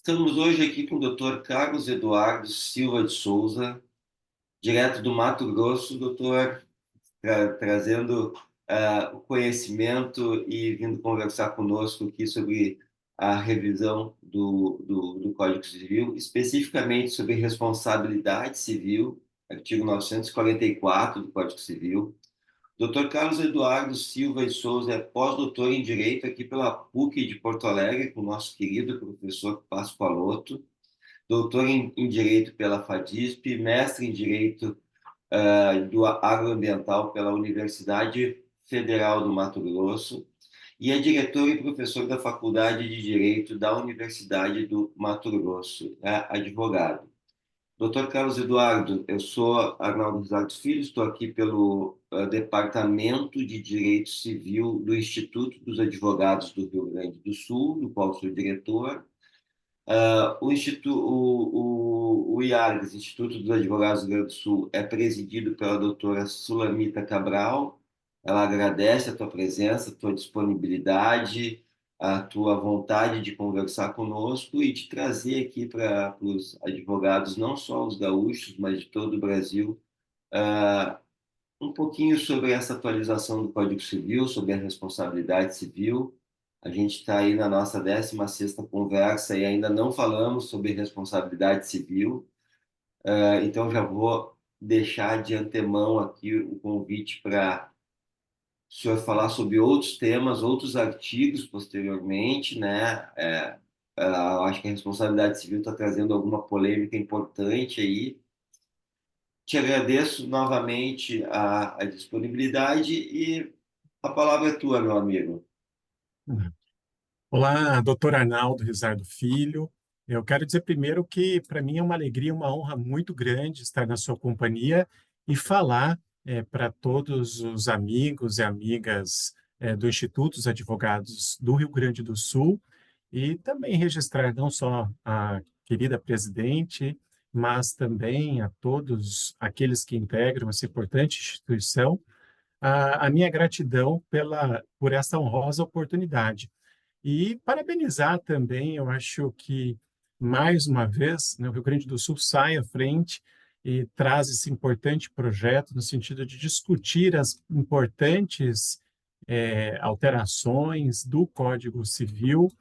Estamos hoje aqui com o Dr. Carlos Eduardo Silva de Souza, direto do Mato Grosso, doutor, trazendo o conhecimento e vindo conversar conosco aqui sobre a revisão do Código Civil, especificamente sobre responsabilidade civil, artigo 944 do Código Civil. Dr. Carlos Eduardo Silva de Souza é pós-doutor em Direito aqui pela PUC de Porto Alegre, com o nosso querido professor Pascoaloto, doutor em Direito pela FADISP, mestre em Direito do Agroambiental pela Universidade Federal do Mato Grosso e é diretor e professor da Faculdade de Direito da Universidade do Mato Grosso, é advogado. Doutor Carlos Eduardo, eu sou Arnaldo Ricardo Filho, estou aqui pelo Departamento de Direito Civil do Instituto dos Advogados do Rio Grande do Sul, do qual sou diretor. O IARGS, Instituto dos Advogados do Rio Grande do Sul, é presidido pela doutora Sulamita Cabral. Ela agradece a tua presença, a tua disponibilidade, a tua vontade de conversar conosco e de trazer aqui para os advogados, não só os gaúchos, mas de todo o Brasil, um pouquinho sobre essa atualização do Código Civil, sobre a responsabilidade civil. A gente está aí na nossa 16ª conversa e ainda não falamos sobre responsabilidade civil. Então já vou deixar de antemão aqui o convite para o senhor falar sobre outros temas, outros artigos posteriormente, né? Eu acho que a responsabilidade civil está trazendo alguma polêmica importante aí. Te agradeço novamente a disponibilidade e a palavra é tua, meu amigo. Olá, doutor Arnaldo Rizardo Filho. Eu quero dizer primeiro que para mim é uma alegria, uma honra muito grande estar na sua companhia e falar para todos os amigos e amigas do Instituto dos Advogados do Rio Grande do Sul e também registrar não só a querida presidente, mas também a todos aqueles que integram essa importante instituição, a minha gratidão por essa honrosa oportunidade. E parabenizar também, eu acho que, mais uma vez, né, o Rio Grande do Sul sai à frente e traz esse importante projeto no sentido de discutir as importantes alterações do Código Civil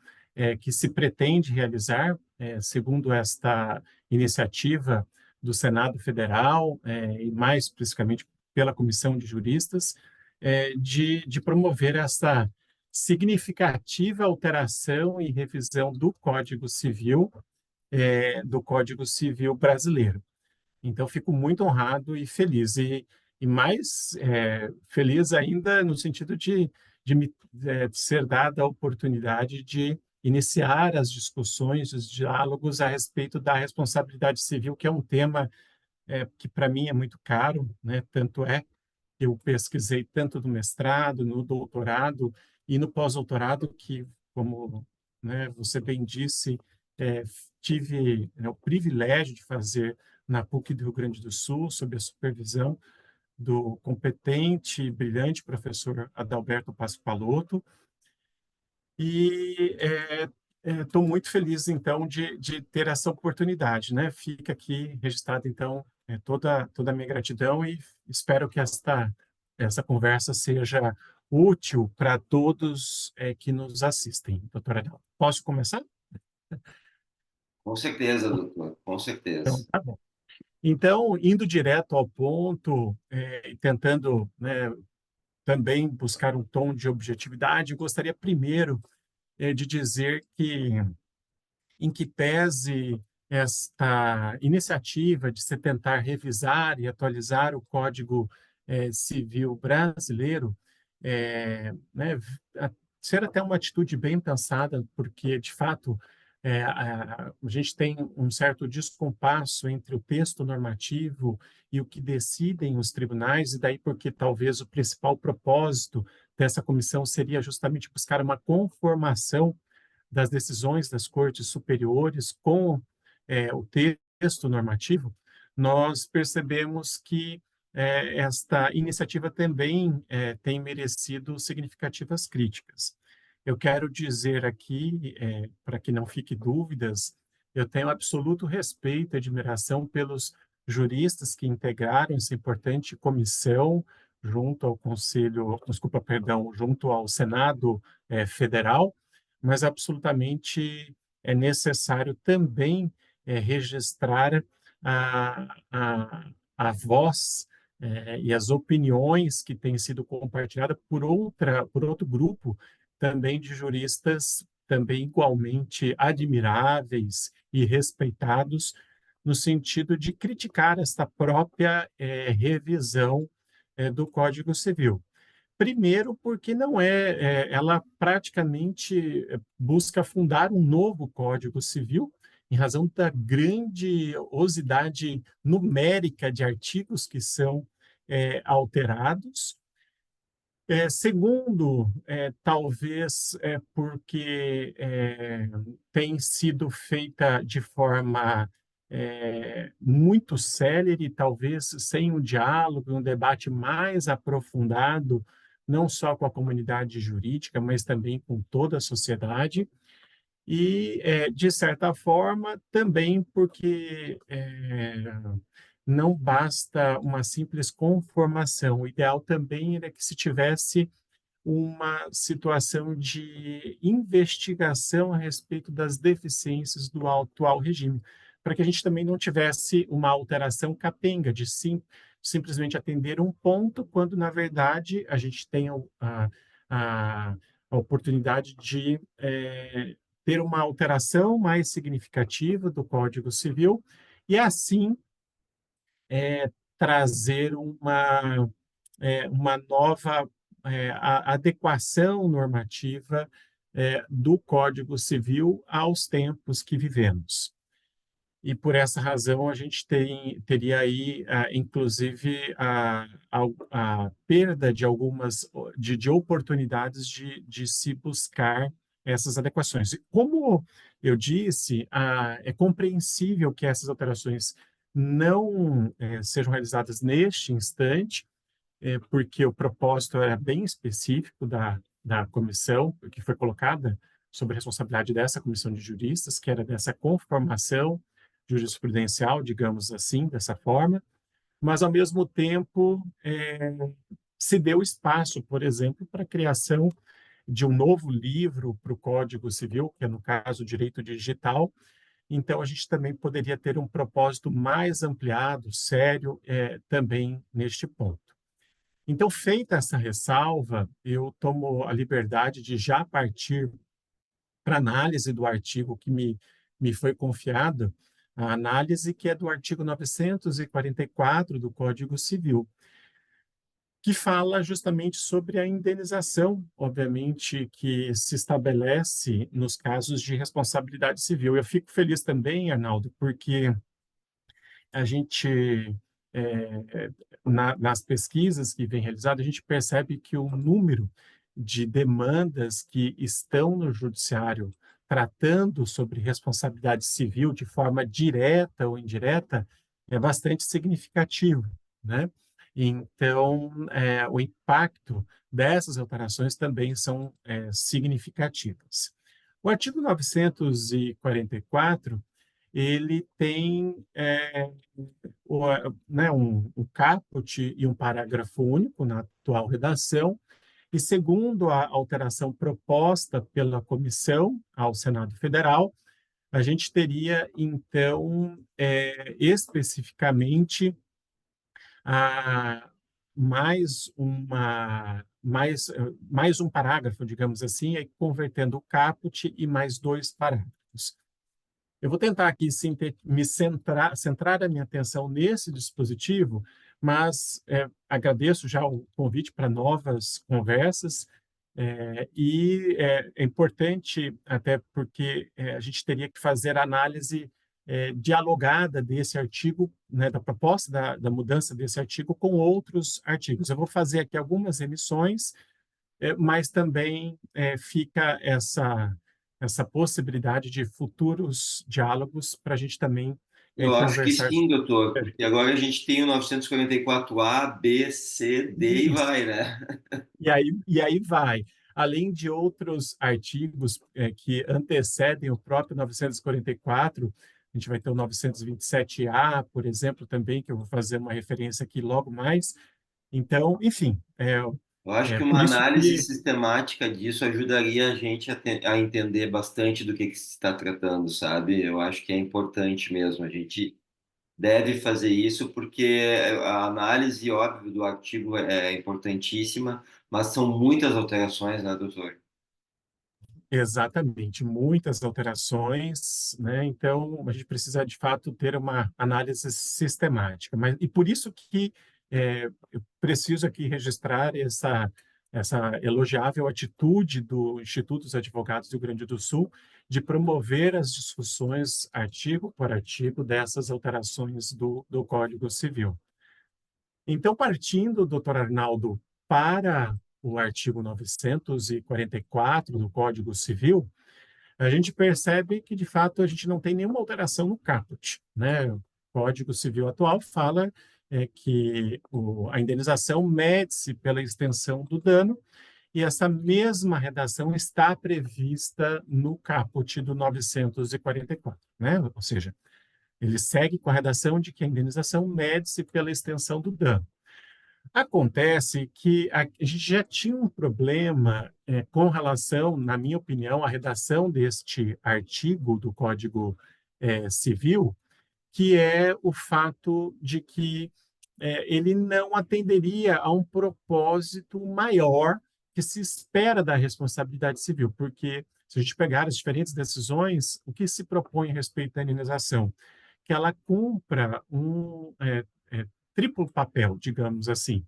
que se pretende realizar, segundo esta iniciativa do Senado Federal, e mais especificamente pela Comissão de Juristas, de promover essa significativa alteração e revisão do Código Civil brasileiro. Então, fico muito honrado e feliz, e mais feliz ainda no sentido de me ser dada a oportunidade de iniciar as discussões, os diálogos a respeito da responsabilidade civil, que é um tema que para mim é muito caro, né? Tanto é que eu pesquisei tanto no mestrado, no doutorado e no pós-doutorado, que, como né, você bem disse, é, tive o privilégio de fazer na PUC do Rio Grande do Sul, sob a supervisão do competente e brilhante professor Adalberto Pascoaloto. E estou muito feliz, então, de ter essa oportunidade, né? Fica aqui registrado, então, toda a minha gratidão e espero que essa conversa seja útil para todos que nos assistem. Doutora Adel, posso começar? Com certeza, doutor, com Então, certeza. tá bom. Então, indo direto ao ponto, e tentando, né, também buscar um tom de objetividade, eu gostaria primeiro de dizer que em que pese esta iniciativa de se tentar revisar e atualizar o Código Civil brasileiro, né, ser até uma atitude bem pensada, porque, de fato, a gente tem um certo descompasso entre o texto normativo e o que decidem os tribunais, e daí porque talvez o principal propósito dessa comissão seria justamente buscar uma conformação das decisões das cortes superiores com o texto normativo, nós percebemos que esta iniciativa também tem merecido significativas críticas. Eu quero dizer aqui, para que não fique dúvidas, eu tenho absoluto respeito e admiração pelos juristas que integraram essa importante comissão junto ao Conselho, desculpa, perdão, junto ao Senado Federal, mas absolutamente é necessário também registrar a voz e as opiniões que têm sido compartilhadas por outro grupo também de juristas também igualmente admiráveis e respeitados no sentido de criticar esta própria revisão do Código Civil. Primeiro, porque não ela praticamente busca fundar um novo Código Civil, em razão da grandiosidade numérica de artigos que são alterados. Segundo, talvez porque tem sido feita de forma muito célere, talvez sem um diálogo, um debate mais aprofundado, não só com a comunidade jurídica, mas também com toda a sociedade. E, de certa forma, também porque não basta uma simples conformação. O ideal também era que se tivesse uma situação de investigação a respeito das deficiências do atual regime, para que a gente também não tivesse uma alteração capenga de simplesmente atender um ponto, quando, na verdade, a gente tem a, a oportunidade de ter uma alteração mais significativa do Código Civil e, assim, trazer uma nova adequação normativa do Código Civil aos tempos que vivemos. E por essa razão a gente teria aí, inclusive, a perda de algumas de oportunidades de se buscar essas adequações. E como eu disse, é compreensível que essas alterações não sejam realizadas neste instante, porque o propósito era bem específico da comissão, que foi colocada sob a responsabilidade dessa comissão de juristas, que era dessa conformação jurisprudencial, digamos assim, dessa forma, mas, ao mesmo tempo, se deu espaço, por exemplo, para a criação de um novo livro para o Código Civil, que é, no caso, o direito digital. Então, a gente também poderia ter um propósito mais ampliado, sério, também neste ponto. Então, feita essa ressalva, eu tomo a liberdade de já partir para a análise do artigo que me foi confiada, a análise que é do artigo 944 do Código Civil, que fala justamente sobre a indenização, obviamente, que se estabelece nos casos de responsabilidade civil. Eu fico feliz também, Arnaldo, porque a gente, nas pesquisas que vem realizadas, a gente percebe que o número de demandas que estão no judiciário tratando sobre responsabilidade civil de forma direta ou indireta é bastante significativo, né? Então, o impacto dessas alterações também são significativas. O artigo 944 ele tem um caput e um parágrafo único na atual redação, e segundo a alteração proposta pela comissão ao Senado Federal, a gente teria, então, especificamente, a, mais um parágrafo, digamos assim, convertendo o caput e mais dois parágrafos. Eu vou tentar aqui centrar a minha atenção nesse dispositivo, mas agradeço já o convite para novas conversas, e é importante até porque a gente teria que fazer a análise dialogada desse artigo, né, da proposta da mudança desse artigo com outros artigos. Eu vou fazer aqui algumas emissões, mas também fica essa possibilidade de futuros diálogos para a gente também Eu acho que conversar sim, doutor, sobre porque agora a gente tem o 944A, B, C, D e isso. vai, né? E aí vai. além de outros artigos que antecedem o próprio 944, a gente vai ter o 927-A, por exemplo, também, que eu vou fazer uma referência aqui logo mais. Então, enfim, Eu acho que por uma isso análise que sistemática disso ajudaria a gente a entender bastante do que se está tratando, sabe? Eu acho que é importante mesmo. A gente deve fazer isso porque a análise, óbvio, do artigo é importantíssima, mas são muitas alterações, né, doutor? exatamente, muitas alterações, né? Então, a gente precisa, de fato, ter uma análise sistemática. Mas, e por isso que eu preciso aqui registrar essa elogiável atitude do Instituto dos Advogados do Rio Grande do Sul de promover as discussões artigo por artigo dessas alterações do Código Civil. Então, partindo, doutor Arnaldo, para o artigo 944 do Código Civil, a gente percebe que, de fato, a gente não tem nenhuma alteração no caput, né? O Código Civil atual fala que a indenização mede-se pela extensão do dano, e essa mesma redação está prevista no caput do 944, né? Ou seja, ele segue com a redação de que a indenização mede-se pela extensão do dano. Acontece que a gente já tinha um problema com relação, na minha opinião, à redação deste artigo do Código Civil, que é o fato de que ele não atenderia a um propósito maior que se espera da responsabilidade civil, porque se a gente pegar as diferentes decisões, o que se propõe a respeito da indenização? Que ela cumpra um triplo papel, digamos assim,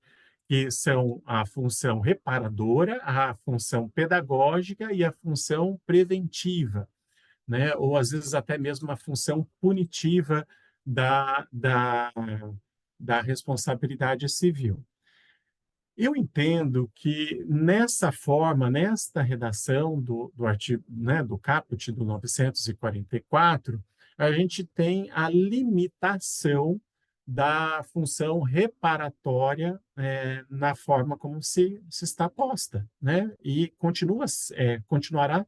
que são a função reparadora, a função pedagógica e a função preventiva, né? Ou às vezes até mesmo a função punitiva da, da, da responsabilidade civil. Eu entendo que nessa forma, nesta redação do artigo, né, do caput do 944, a gente tem a limitação da função reparatória na forma como se está posta, né? E continuará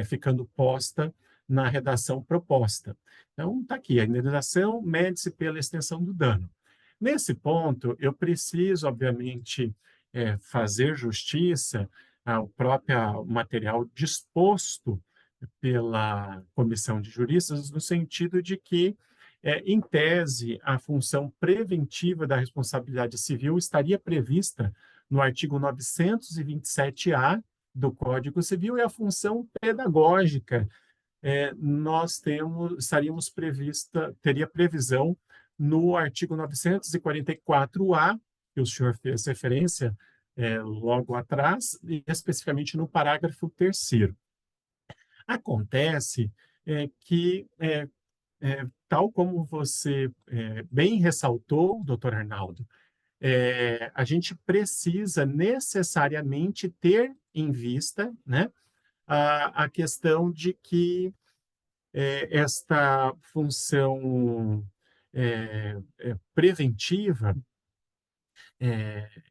ficando posta na redação proposta. Então, está aqui, a indenização mede-se pela extensão do dano. Nesse ponto, eu preciso, obviamente, fazer justiça ao próprio material disposto pela comissão de juristas, no sentido de que, em tese, a função preventiva da responsabilidade civil estaria prevista no artigo 927-A do Código Civil e a função pedagógica teria previsão no artigo 944-A, que o senhor fez referência logo atrás, e especificamente no parágrafo 3º. Acontece que, tal como você bem ressaltou, doutor Arnaldo, a gente precisa necessariamente ter em vista, né, a questão de que esta função preventiva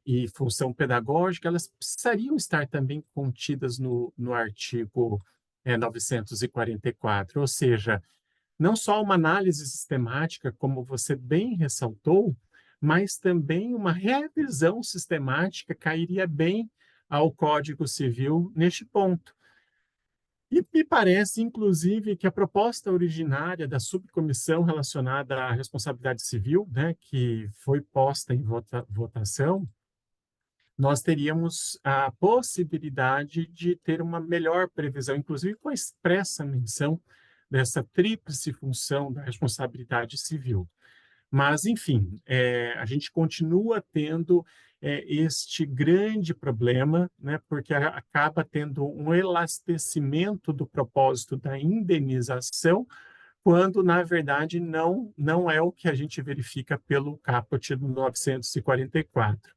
e função pedagógica, elas precisariam estar também contidas no artigo 944, ou seja, não só uma análise sistemática, como você bem ressaltou, mas também uma revisão sistemática cairia bem ao Código Civil neste ponto. E me parece, inclusive, que a proposta originária da subcomissão relacionada à responsabilidade civil, né, que foi posta em votação, nós teríamos a possibilidade de ter uma melhor previsão, inclusive com a expressa menção dessa tríplice função da responsabilidade civil. Mas, enfim, a gente continua tendo este grande problema, né, porque acaba tendo um elastecimento do propósito da indenização, quando, na verdade, não é o que a gente verifica pelo caput do 944.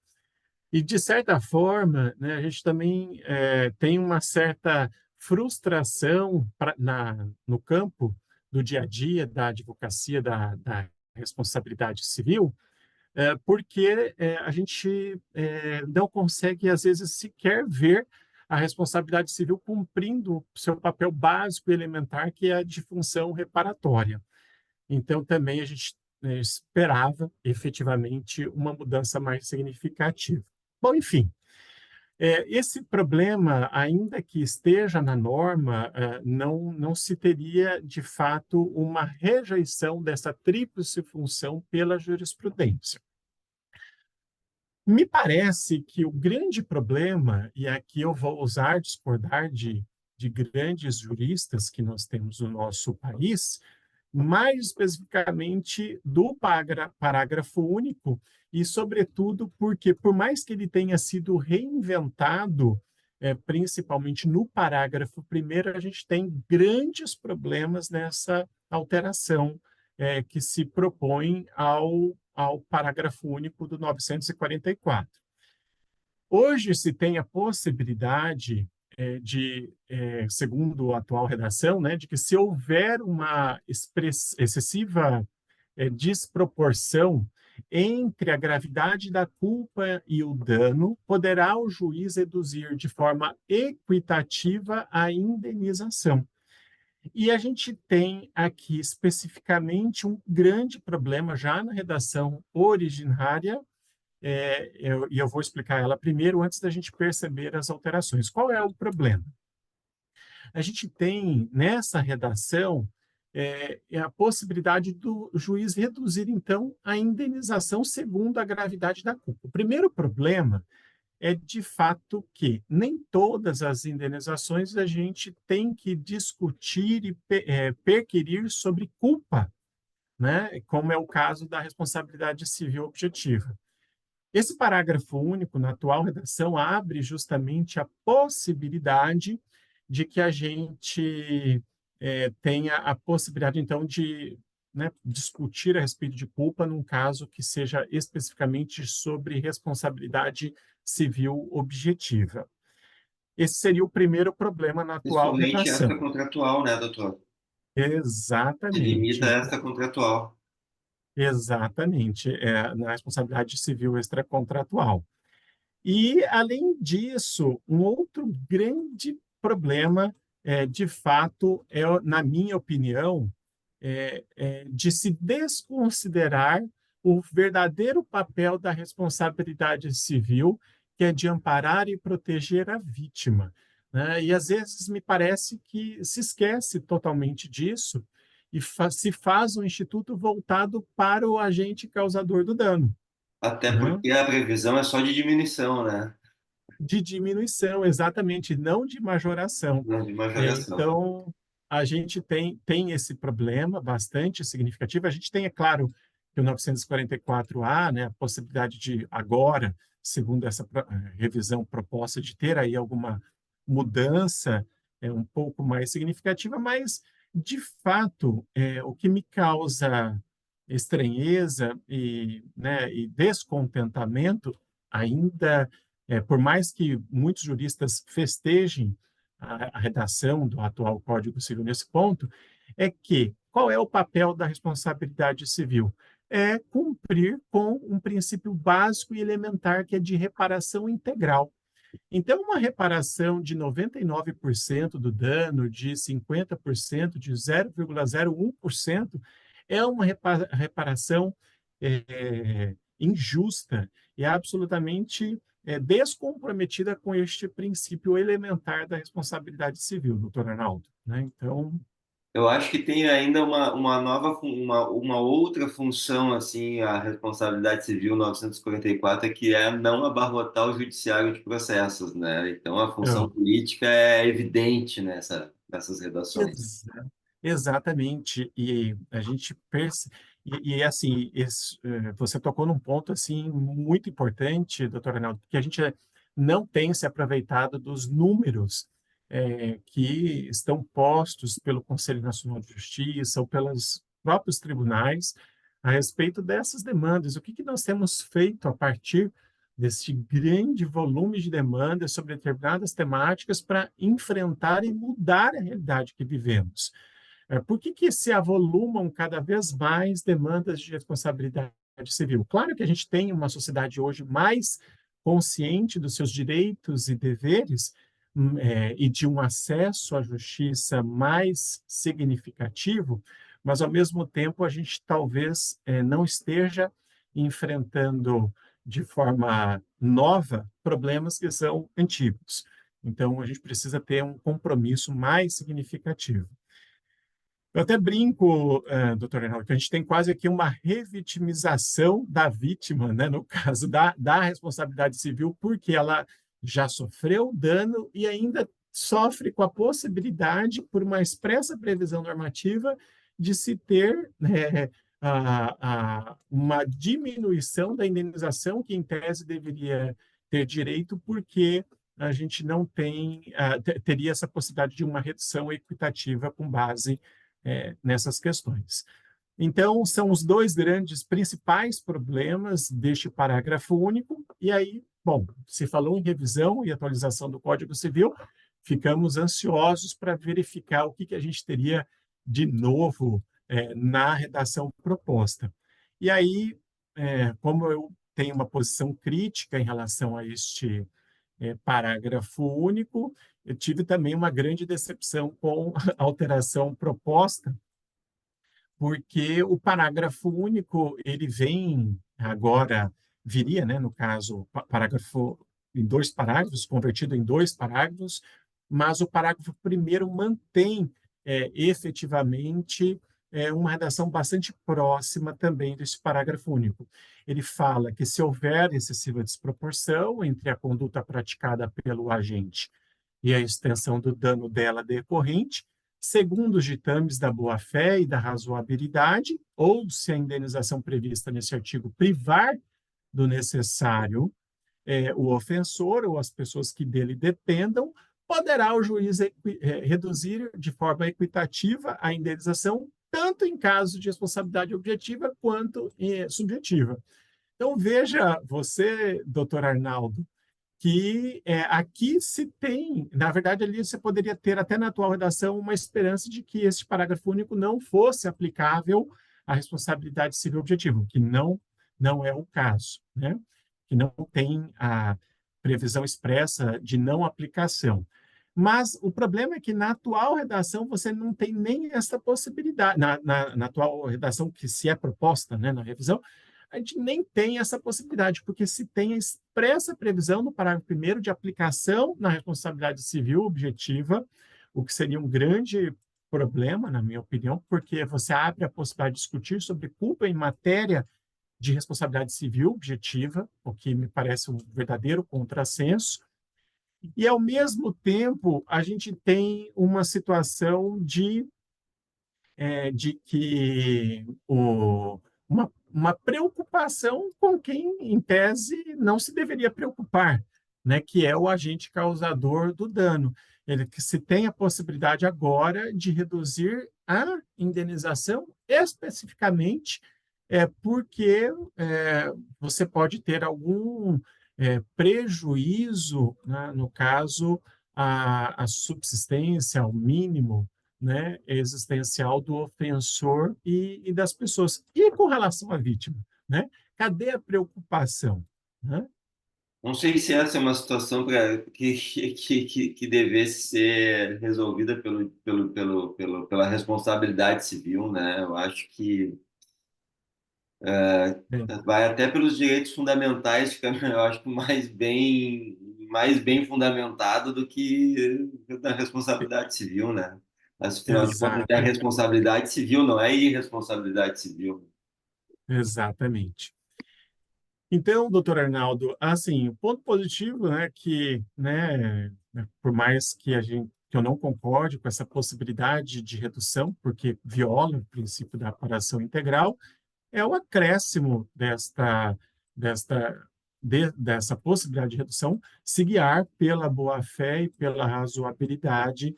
E, de certa forma, né, a gente também tem uma certa frustração no campo do dia a dia da advocacia da responsabilidade civil, porque a gente não consegue, às vezes, sequer ver a responsabilidade civil cumprindo seu papel básico e elementar, que é a de função reparatória. Então, também a gente esperava, efetivamente, uma mudança mais significativa. Bom, enfim, esse problema, ainda que esteja na norma, não se teria, de fato, uma rejeição dessa tríplice função pela jurisprudência. Me parece que o grande problema, e aqui eu vou ousar discordar de grandes juristas que nós temos no nosso país, mais especificamente do parágrafo único, e, sobretudo, porque, por mais que ele tenha sido reinventado, principalmente no parágrafo primeiro, a gente tem grandes problemas nessa alteração que se propõe ao parágrafo único do 944. Hoje se tem a possibilidade segundo a atual redação, né, de que se houver uma excessiva desproporção entre a gravidade da culpa e o dano, poderá o juiz reduzir de forma equitativa a indenização. E a gente tem aqui especificamente um grande problema já na redação originária, e eu vou explicar ela primeiro antes da gente perceber as alterações. Qual é o problema? A gente tem nessa redação a possibilidade do juiz reduzir, então, a indenização segundo a gravidade da culpa. O primeiro problema é, de fato, que nem todas as indenizações a gente tem que discutir e perquirir sobre culpa, né? Como é o caso da responsabilidade civil objetiva. Esse parágrafo único, na atual redação, abre justamente a possibilidade de que a gente tenha a possibilidade, então, de, né, discutir a respeito de culpa num caso que seja especificamente sobre responsabilidade civil objetiva. Esse seria o primeiro problema na atual Principalmente esta redação. contratual, né, doutor? Se limita a Exatamente. esta contratual. Exatamente. Na responsabilidade civil extracontratual. E, além disso, um outro grande problema, de fato, na minha opinião, de se desconsiderar o verdadeiro papel da responsabilidade civil, que é de amparar e proteger a vítima, né? E, às vezes, me parece que se esquece totalmente disso e se faz um instituto voltado para o agente causador do dano, Até né? porque a previsão é só de diminuição, né? De diminuição, exatamente, não de majoração. Não de majoração. Então, a gente tem esse problema bastante significativo. A gente tem, é claro, que o 944A, né, a possibilidade de agora, segundo essa revisão proposta, de ter aí alguma mudança um pouco mais significativa, mas, de fato, o que me causa estranheza e descontentamento ainda por mais que muitos juristas festejem a redação do atual Código Civil nesse ponto, é que qual é o papel da responsabilidade civil? É cumprir com um princípio básico e elementar, que é de reparação integral. Então, uma reparação de 99% do dano, de 50%, de 0,01%, é uma reparação injusta e absolutamente descomprometida com este princípio elementar da responsabilidade civil, doutor Arnaldo, né? Então, Eu acho que tem ainda uma nova, uma outra função, assim, a responsabilidade civil 944, que é não abarrotar o judiciário de processos, né? Então, a função eu, política é evidente nessas redações. exatamente, e a gente assim, você tocou num ponto assim muito importante, doutor Arnaldo, porque a gente não tem se aproveitado dos números que estão postos pelo Conselho Nacional de Justiça ou pelos próprios tribunais a respeito dessas demandas. O que que nós temos feito a partir desse grande volume de demandas sobre determinadas temáticas para enfrentar e mudar a realidade que vivemos? Por que que se avolumam cada vez mais demandas de responsabilidade civil? Claro que a gente tem uma sociedade hoje mais consciente dos seus direitos e deveres, e de um acesso à justiça mais significativo, mas, ao mesmo tempo, a gente talvez não esteja enfrentando de forma nova problemas que são antigos. Então, a gente precisa ter um compromisso mais significativo. Eu até brinco, doutor Reinaldo, que a gente tem quase aqui uma revitimização da vítima, né, no caso da responsabilidade civil, porque ela já sofreu dano e ainda sofre com a possibilidade, por uma expressa previsão normativa, de se ter, né, uma diminuição da indenização que, em tese, deveria ter direito, porque a gente não tem, teria essa possibilidade de uma redução equitativa com base nessas questões. Então, são os dois grandes principais problemas deste parágrafo único, e aí, bom, se falou em revisão e atualização do Código Civil, ficamos ansiosos para verificar o que a gente teria de novo na redação proposta. E aí, como eu tenho uma posição crítica em relação a este parágrafo único, eu tive também uma grande decepção com a alteração proposta, porque o parágrafo único, ele vem agora, viria, né, no caso, parágrafo em dois parágrafos, convertido em dois parágrafos, mas o parágrafo primeiro mantém efetivamente uma redação bastante próxima também desse parágrafo único. Ele fala que se houver excessiva desproporção entre a conduta praticada pelo agente e a extensão do dano dela decorrente, segundo os ditames da boa-fé e da razoabilidade, ou se a indenização prevista nesse artigo privar do necessário o ofensor ou as pessoas que dele dependam, poderá o juiz reduzir de forma equitativa a indenização, tanto em caso de responsabilidade objetiva quanto subjetiva. Então, veja você, doutor Arnaldo, que aqui se tem, na verdade, ali você poderia ter, até na atual redação, uma esperança de que esse parágrafo único não fosse aplicável à responsabilidade civil objetiva, que não é o caso, né? Que não tem a previsão expressa de não aplicação. Mas o problema é que na atual redação você não tem nem essa possibilidade, na atual redação que se é proposta, né, na revisão, a gente nem tem essa possibilidade, porque se tem a expressa previsão no parágrafo primeiro de aplicação na responsabilidade civil objetiva, o que seria um grande problema, na minha opinião, porque você abre a possibilidade de discutir sobre culpa em matéria de responsabilidade civil objetiva, o que me parece um verdadeiro contrassenso, e, ao mesmo tempo, a gente tem uma situação de que uma preocupação com quem, em tese, não se deveria preocupar, né, que é o agente causador do dano. Ele que se tem a possibilidade agora de reduzir a indenização especificamente porque você pode ter algum prejuízo, né, no caso, a subsistência, ao mínimo, né, existencial do ofensor e das pessoas. E com relação à vítima, né? Cadê a preocupação, né? Não sei se essa é uma situação que devesse ser resolvida pela responsabilidade civil, né? Eu acho que É, vai até pelos direitos fundamentais, fica, eu acho que mais bem fundamentado do que da responsabilidade civil, né? Mas, afinal de contas, é exata, responsabilidade civil, não é irresponsabilidade civil. exatamente. Então, doutor Arnaldo, assim, o ponto positivo, né, que, né, por mais que que eu não concorde com essa possibilidade de redução, porque viola o princípio da aparação integral, é o acréscimo dessa possibilidade de redução se guiar pela boa-fé e pela razoabilidade,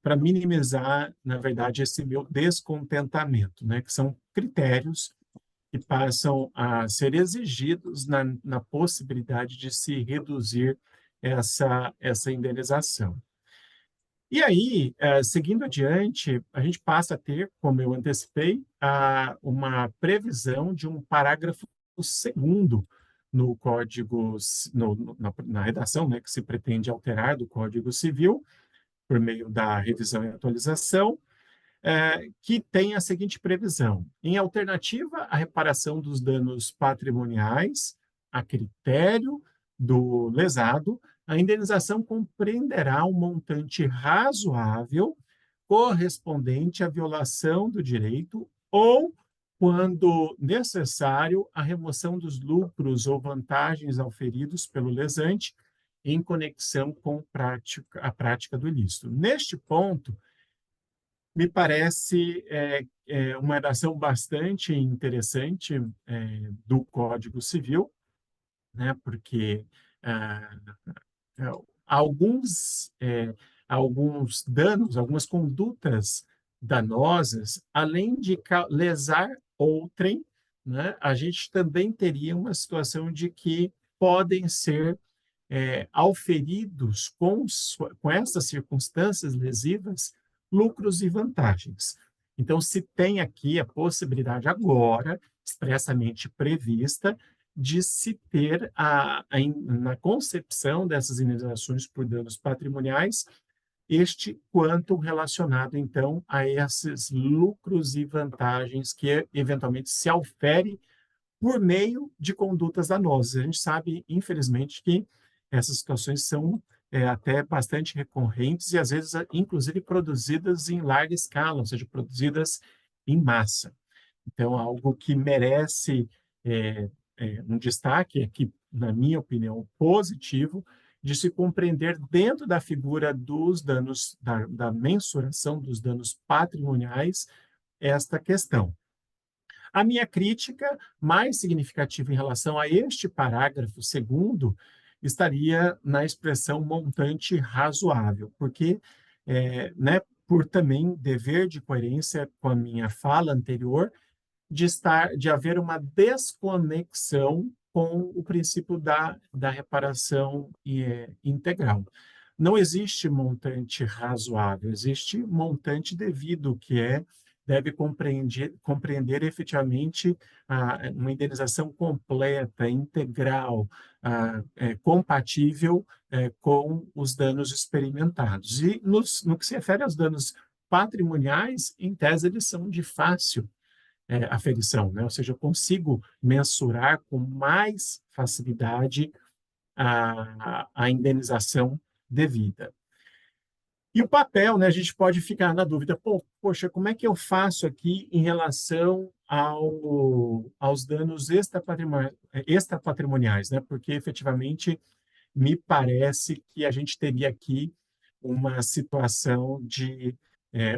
para minimizar, na verdade, esse meu descontentamento, né, que são critérios que passam a ser exigidos na possibilidade de se reduzir essa indenização. E aí, seguindo adiante, a gente passa a ter, como eu antecipei, uma previsão de um parágrafo segundo no Código, na redação, né, que se pretende alterar do Código Civil, por meio da revisão e atualização, que tem a seguinte previsão: em alternativa à reparação dos danos patrimoniais, a critério do lesado, a indenização compreenderá um montante razoável correspondente à violação do direito ou, quando necessário, a remoção dos lucros ou vantagens auferidos pelo lesante em conexão com a prática do ilícito. Neste ponto, me parece uma redação bastante interessante do Código Civil, né, porque ah, é, alguns, alguns danos, algumas condutas danosas, além de lesar outrem, né, a gente também teria uma situação de que podem ser auferidos com essas circunstâncias lesivas lucros e vantagens. Então, se tem aqui a possibilidade agora, expressamente prevista, de se ter na concepção dessas indenizações por danos patrimoniais este quanto relacionado, então, a esses lucros e vantagens que eventualmente se aufere por meio de condutas danosas. A gente sabe, infelizmente, que essas situações são até bastante recorrentes e, às vezes, inclusive produzidas em larga escala, ou seja, produzidas em massa. Então, algo que merece um destaque aqui, na minha opinião, positivo, de se compreender dentro da figura dos danos, da mensuração dos danos patrimoniais, esta questão. A minha crítica mais significativa em relação a este parágrafo segundo estaria na expressão montante razoável, porque, né, por também dever de coerência com a minha fala anterior, de haver uma desconexão com o princípio da reparação integral. Não existe montante razoável, existe montante devido, que deve compreender efetivamente uma indenização completa, integral, compatível com os danos experimentados. E no que se refere aos danos patrimoniais, em tese, eles são de fácil aferição, né? Ou seja, eu consigo mensurar com mais facilidade a indenização devida. E o papel, né, a gente pode ficar na dúvida, poxa, como é que eu faço aqui em relação aos danos extrapatrimoniais, né? Porque efetivamente me parece que a gente teria aqui uma situação de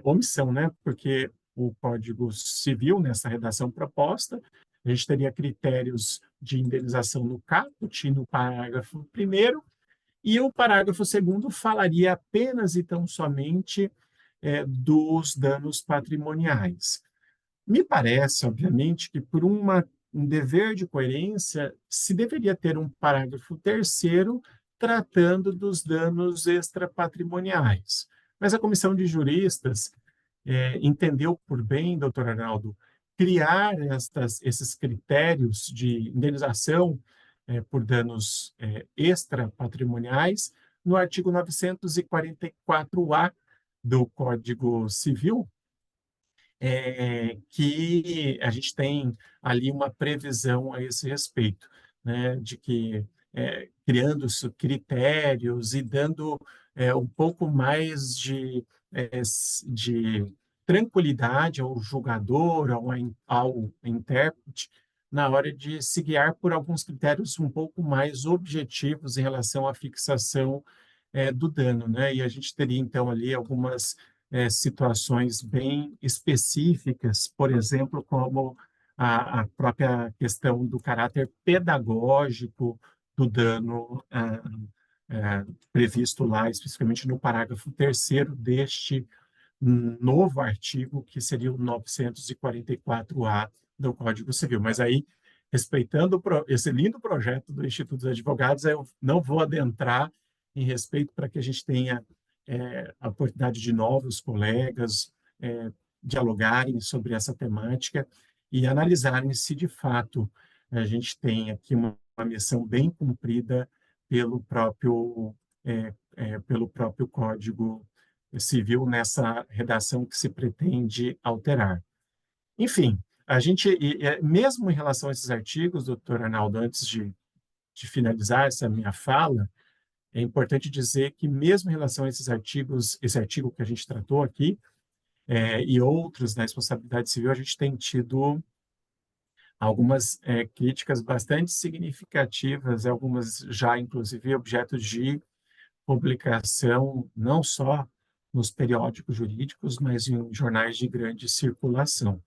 omissão, né? Porque o Código Civil, nessa redação proposta, a gente teria critérios de indenização no caput, no parágrafo 1º, e o parágrafo 2º falaria apenas e tão somente dos danos patrimoniais. Me parece, obviamente, que por um dever de coerência, se deveria ter um parágrafo 3º tratando dos danos extrapatrimoniais. Mas a comissão de juristas entendeu por bem, doutor Arnaldo, criar esses critérios de indenização por danos extrapatrimoniais no artigo 944-A do Código Civil, que a gente tem ali uma previsão a esse respeito, né, de que criando critérios e dando um pouco mais de tranquilidade ao julgador, ao intérprete, na hora de se guiar por alguns critérios um pouco mais objetivos em relação à fixação do dano, né? E a gente teria, então, ali algumas situações bem específicas, por exemplo, como a própria questão do caráter pedagógico do dano previsto lá, especificamente no parágrafo 3º deste novo artigo, que seria o 944-A do Código Civil. Mas aí, respeitando esse lindo projeto do Instituto dos Advogados, eu não vou adentrar em respeito para que a gente tenha a oportunidade de novos colegas dialogarem sobre essa temática e analisarem se, de fato, a gente tem aqui uma missão bem cumprida pelo próprio Código Civil nessa redação que se pretende alterar. Enfim, mesmo em relação a esses artigos, doutor Arnaldo, antes de finalizar essa minha fala, é importante dizer que mesmo em relação a esses artigos, esse artigo que a gente tratou aqui, e outros na responsabilidade civil, a gente tem tido algumas críticas bastante significativas, algumas já, inclusive, objeto de publicação, não só nos periódicos jurídicos, mas em jornais de grande circulação.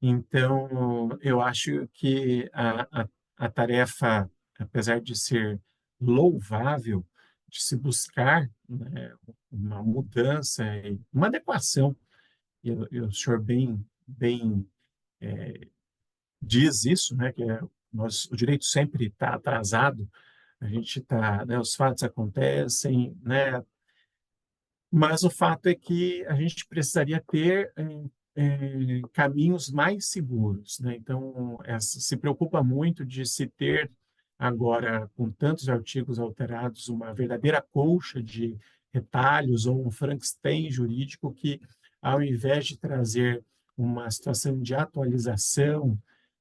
Então, eu acho que a tarefa, apesar de ser louvável, de se buscar, né, uma mudança, uma adequação, e o senhor bem diz isso, né, que o direito sempre está atrasado, a gente está, né, os fatos acontecem, né, mas o fato é que a gente precisaria ter caminhos mais seguros, né? Então, se preocupa muito de se ter agora, com tantos artigos alterados, uma verdadeira colcha de retalhos ou um Frankenstein jurídico que, ao invés de trazer uma situação de atualização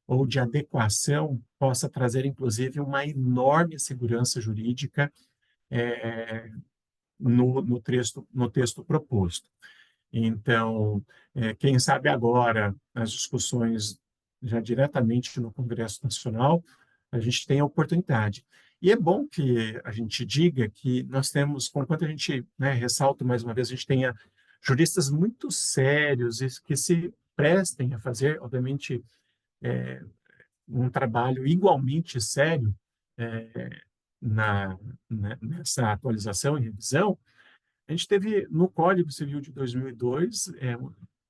ou de adequação, possa trazer, inclusive, uma enorme segurança jurídica no texto proposto. Então, quem sabe agora, nas discussões já diretamente no Congresso Nacional, a gente tem a oportunidade. E é bom que a gente diga que nós temos, conquanto a gente, né, ressalto mais uma vez, a gente tenha juristas muito sérios e que se prestem a fazer, obviamente, um trabalho igualmente sério é, nessa atualização e revisão. A gente teve no Código Civil de 2002,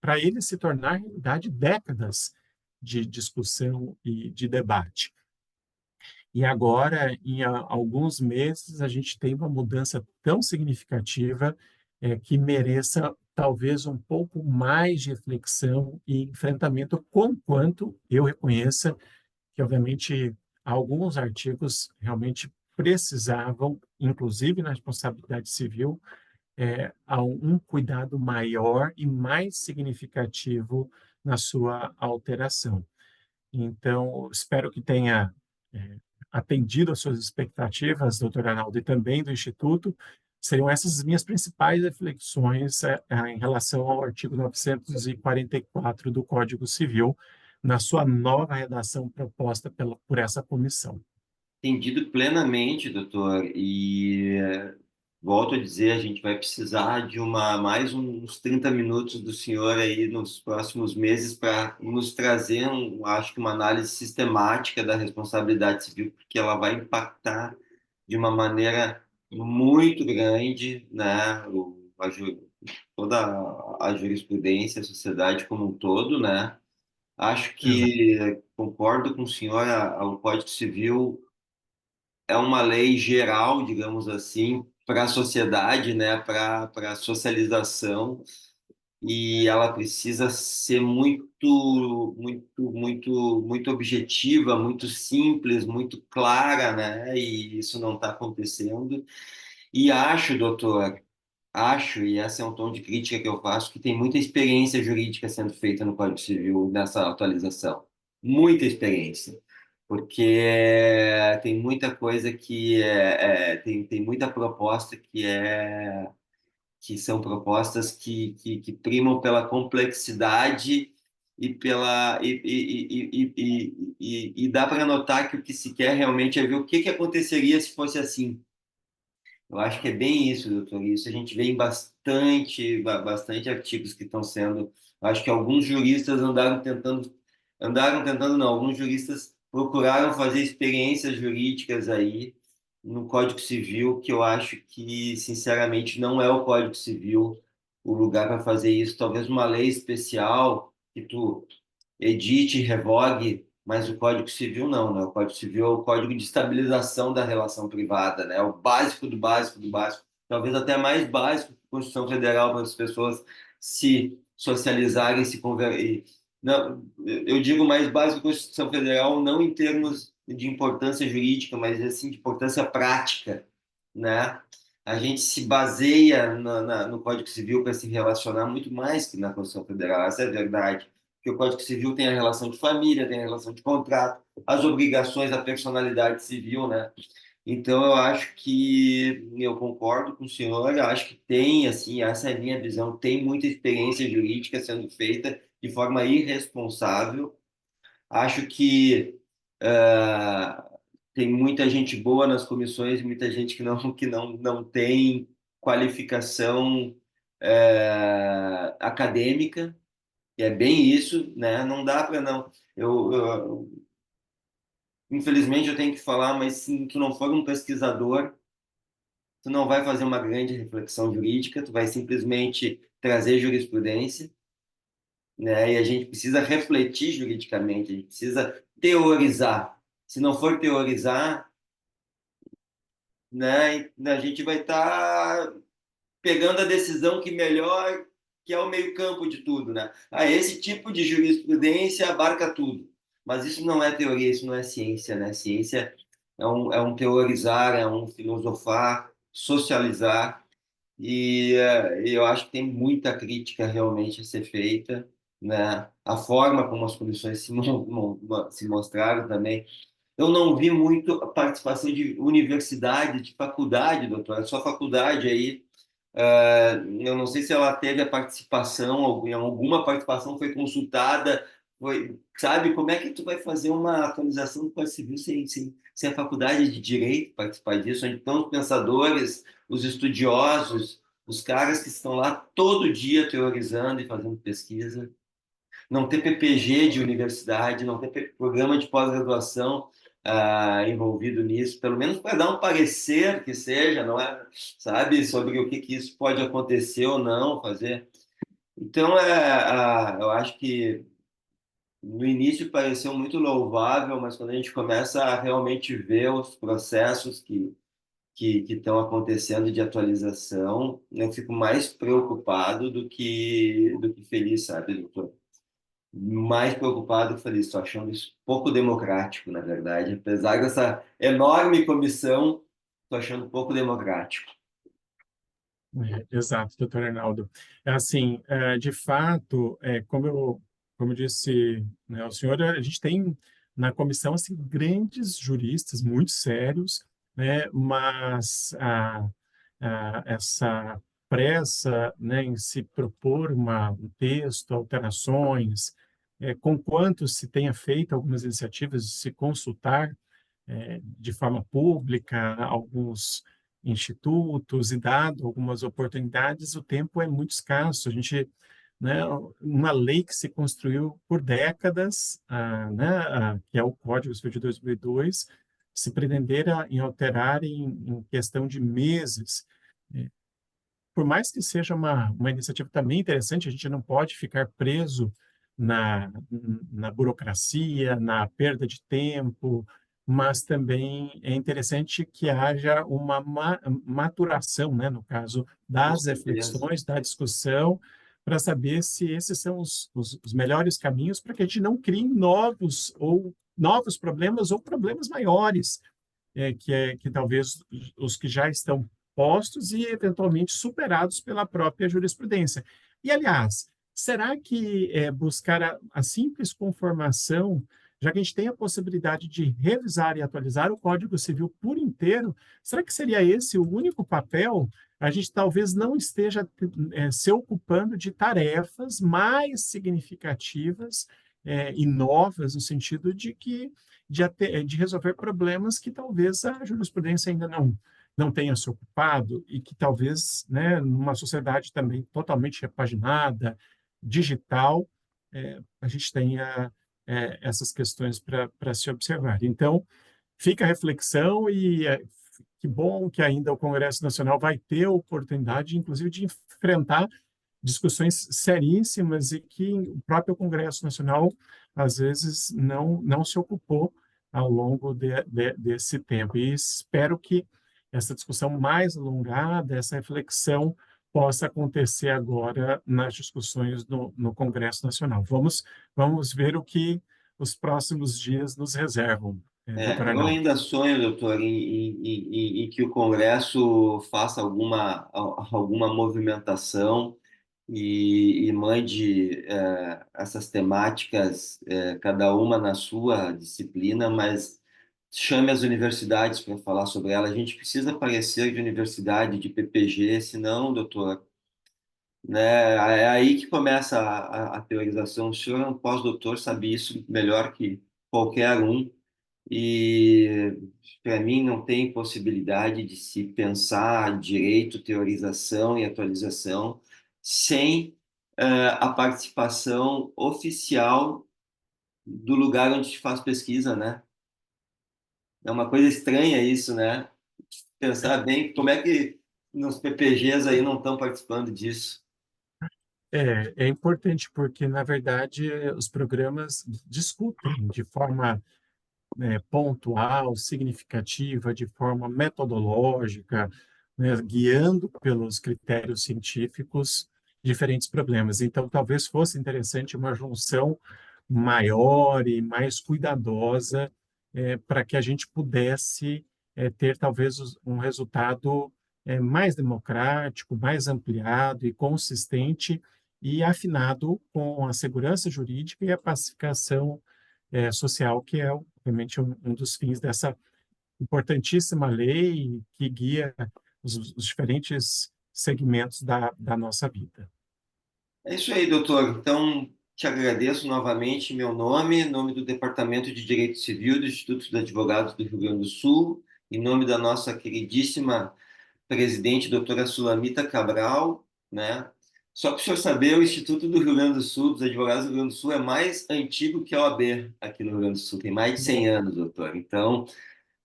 para ele se tornar realidade, décadas de discussão e de debate. E agora, em alguns meses, a gente tem uma mudança tão significativa que mereça talvez um pouco mais de reflexão e enfrentamento, conquanto eu reconheça que, obviamente, alguns artigos realmente precisavam, inclusive na responsabilidade civil, a um cuidado maior e mais significativo na sua alteração. Então, espero que tenha atendido às suas expectativas, doutor Arnaldo, e também do Instituto. Seriam essas as minhas principais reflexões em relação ao artigo 944 do Código Civil, na sua nova redação proposta por essa comissão. Entendido plenamente, doutor, e volto a dizer, a gente vai precisar de mais uns 30 minutos do senhor aí nos próximos meses para nos trazer, acho que uma análise sistemática da responsabilidade civil, porque ela vai impactar de uma maneira muito grande, né, toda a jurisprudência, a sociedade como um todo, né? Acho Exato. que concordo com o senhor, o Código Civil é uma lei geral, digamos assim, para a sociedade, né, para a socialização, e ela precisa ser muito objetiva, muito simples, muito clara, né, e isso não está acontecendo. E acho, doutor, acho, e esse é um tom de crítica que eu faço, que tem muita experiência jurídica sendo feita no Código Civil nessa atualização. Muita experiência. Porque tem muita coisa tem muita proposta que são propostas que primam pela complexidade e e dá para notar que o que se quer realmente é ver o que aconteceria se fosse assim. Eu acho que é bem isso, doutor. Isso a gente vê em bastante artigos que estão sendo. Acho que alguns juristas andaram tentando não, alguns juristas procuraram fazer experiências jurídicas aí no Código Civil, que eu acho que, sinceramente, não é o Código Civil o lugar para fazer isso. Talvez uma lei especial que tu edite, revogue, mas o Código Civil não, né? O Código Civil é o código de estabilização da relação privada, né? É o básico do básico do básico, talvez até mais básico que a Constituição Federal para as pessoas se socializarem, se conversarem. Não, eu digo mais básico que a Constituição Federal, não em termos de importância jurídica, mas assim de importância prática, né? A gente se baseia no Código Civil para se relacionar muito mais que na Constituição Federal, essa é a verdade. Porque o Código Civil tem a relação de família, tem a relação de contrato, as obrigações da personalidade civil, né? Então, eu acho que eu concordo com o senhor, eu acho que tem, assim, essa é a minha visão, tem muita experiência jurídica sendo feita de forma irresponsável. Acho que tem muita gente boa nas comissões, muita gente que não tem qualificação acadêmica, e é bem isso, né? Não dá para não. Infelizmente, eu tenho que falar, mas se tu não for um pesquisador, tu não vai fazer uma grande reflexão jurídica, tu vai simplesmente trazer jurisprudência, né? E a gente precisa refletir juridicamente, a gente precisa teorizar. Se não for teorizar, né, a gente vai estar pegando a decisão que melhor, que é o meio-campo de tudo, né? Ah, esse tipo de jurisprudência abarca tudo. Mas isso não é teoria, isso não é ciência, né? Ciência é um teorizar, é um filosofar, socializar. E eu acho que tem muita crítica realmente a ser feita, né? A forma como as comissões se mostraram também. Eu não vi muito a participação de universidade, de faculdade, doutora, só faculdade aí. Eu não sei se ela teve a participação, em alguma participação foi consultada, sabe, como é que tu vai fazer uma atualização do Código Civil sem a faculdade de Direito participar disso, onde estão os pensadores, os estudiosos, os caras que estão lá todo dia teorizando e fazendo pesquisa, não ter PPG de universidade, não ter programa de pós-graduação envolvido nisso, pelo menos para dar um parecer que seja, não é, sabe, sobre o que isso pode acontecer ou não fazer. Então, eu acho que no início pareceu muito louvável, mas quando a gente começa a realmente ver os processos que estão acontecendo de atualização, eu fico mais preocupado do que feliz, sabe, doutor? Mais preocupado que falei, estou achando isso pouco democrático, na verdade. Apesar dessa enorme comissão, estou achando pouco democrático. Exato, doutor Arnaldo. É assim, de fato, como eu disse, né, ao senhor, a gente tem na comissão assim, grandes juristas, muito sérios, né, mas essa pressa, né, em se propor um texto, alterações, conquanto se tenha feito algumas iniciativas de se consultar de forma pública, alguns institutos e dado algumas oportunidades, o tempo é muito escasso. A gente, né, uma lei que se construiu por décadas, que é o Código Civil de 2002, se pretender em alterar em questão de meses. Por mais que seja uma iniciativa também interessante, a gente não pode ficar preso na, na burocracia, na perda de tempo, mas também é interessante que haja uma maturação, né, no caso Com das certeza. reflexões, da discussão, para saber se esses são os melhores caminhos para que a gente não crie novos problemas ou problemas maiores que talvez os que já estão postos e eventualmente superados pela própria jurisprudência. E, aliás, será que buscar a simples conformação, já que a gente tem a possibilidade de revisar e atualizar o Código Civil por inteiro, será que seria esse o único papel? A gente talvez não esteja se ocupando de tarefas mais significativas e novas, no sentido de resolver problemas que talvez a jurisprudência ainda não tenha se ocupado e que talvez, né, numa sociedade também totalmente repaginada, digital, a gente tenha essas questões para se observar. Então, fica a reflexão e que bom que ainda o Congresso Nacional vai ter a oportunidade, inclusive, de enfrentar discussões seríssimas e que o próprio Congresso Nacional, às vezes, não se ocupou ao longo desse tempo. E espero que essa discussão mais alongada, essa reflexão, possa acontecer agora nas discussões no Congresso Nacional. Vamos ver o que os próximos dias nos reservam. doutor Eu Arnaldo? ainda sonho, doutor, em que o Congresso faça alguma movimentação e mande essas temáticas, cada uma na sua disciplina, mas chame as universidades para falar sobre ela. A gente precisa aparecer de universidade, de PPG, senão, doutor, né, é aí que começa a teorização. O senhor é um pós-doutor, sabe isso melhor que qualquer um. E para mim não tem possibilidade de se pensar direito, teorização e atualização sem a participação oficial do lugar onde se faz pesquisa, né? É uma coisa estranha isso, né? Pensar bem como é que nos PPGs aí não estão participando disso. É importante porque, na verdade, os programas discutem de forma pontual, significativa, de forma metodológica, né, guiando pelos critérios científicos diferentes problemas. Então, talvez fosse interessante uma junção maior e mais cuidadosa para que a gente pudesse ter talvez um resultado mais democrático, mais ampliado e consistente e afinado com a segurança jurídica e a pacificação social, que é, obviamente, um dos fins dessa importantíssima lei que guia os diferentes segmentos da nossa vida. É isso aí, doutor. Então, te agradeço novamente em meu nome, em nome do Departamento de Direito Civil do Instituto dos Advogados do Rio Grande do Sul, em nome da nossa queridíssima presidente, doutora Sulamita Cabral, né? Só para o senhor saber, o Instituto do Rio Grande do Sul, dos Advogados do Rio Grande do Sul, é mais antigo que a OAB aqui no Rio Grande do Sul, tem mais de 100 Bom, anos, doutor. Então,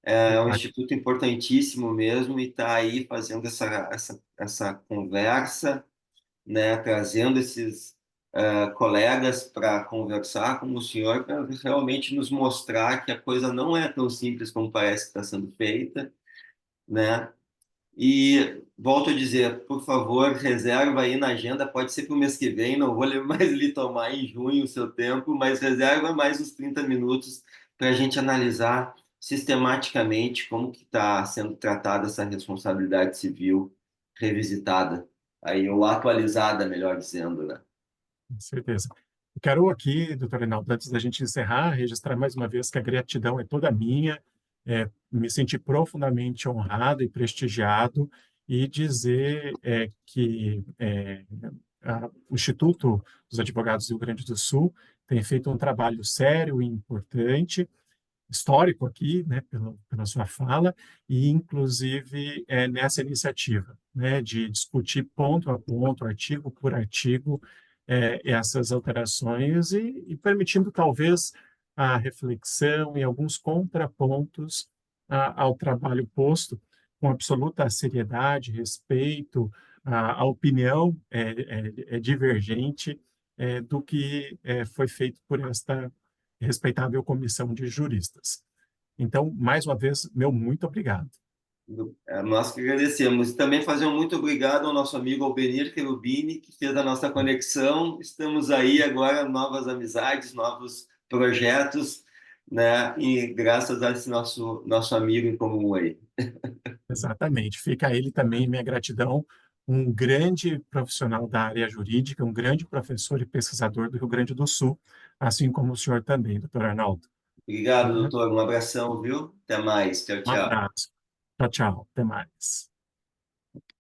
é um verdade. instituto importantíssimo mesmo e está aí fazendo essa conversa, né, trazendo esses colegas para conversar com o senhor, para realmente nos mostrar que a coisa não é tão simples como parece que está sendo feita, né? E volto a dizer, por favor, reserva aí na agenda, pode ser para o mês que vem, não vou mais lhe tomar em junho o seu tempo, mas reserva mais uns 30 minutos para a gente analisar sistematicamente como que está sendo tratada essa responsabilidade civil revisitada, aí, ou atualizada, melhor dizendo, né? Com certeza. Eu quero aqui, doutor Reinaldo, antes da gente encerrar, registrar mais uma vez que a gratidão é toda minha, me senti profundamente honrado e prestigiado e dizer que o Instituto dos Advogados do Rio Grande do Sul tem feito um trabalho sério e importante, histórico aqui, né, pela sua fala, e inclusive nessa iniciativa, né, de discutir ponto a ponto, artigo por artigo, essas alterações e permitindo talvez a reflexão e alguns contrapontos ao trabalho posto com absoluta seriedade, respeito, a opinião é divergente do que foi feito por esta respeitável comissão de juristas. Então, mais uma vez, meu muito obrigado. Nós que agradecemos. E também fazer um muito obrigado ao nosso amigo Albenir Cherubini, que fez a nossa conexão. Estamos aí agora, novas amizades, novos projetos, né? E graças a esse nosso amigo em comum aí. Exatamente. Fica a ele também minha gratidão, um grande profissional da área jurídica, um grande professor e pesquisador do Rio Grande do Sul, assim como o senhor também, doutor Arnaldo. Obrigado, Tá? doutor. Um abração, viu? Até mais. Tchau, Um tchau. abraço. Tchau, tchau. Até mais.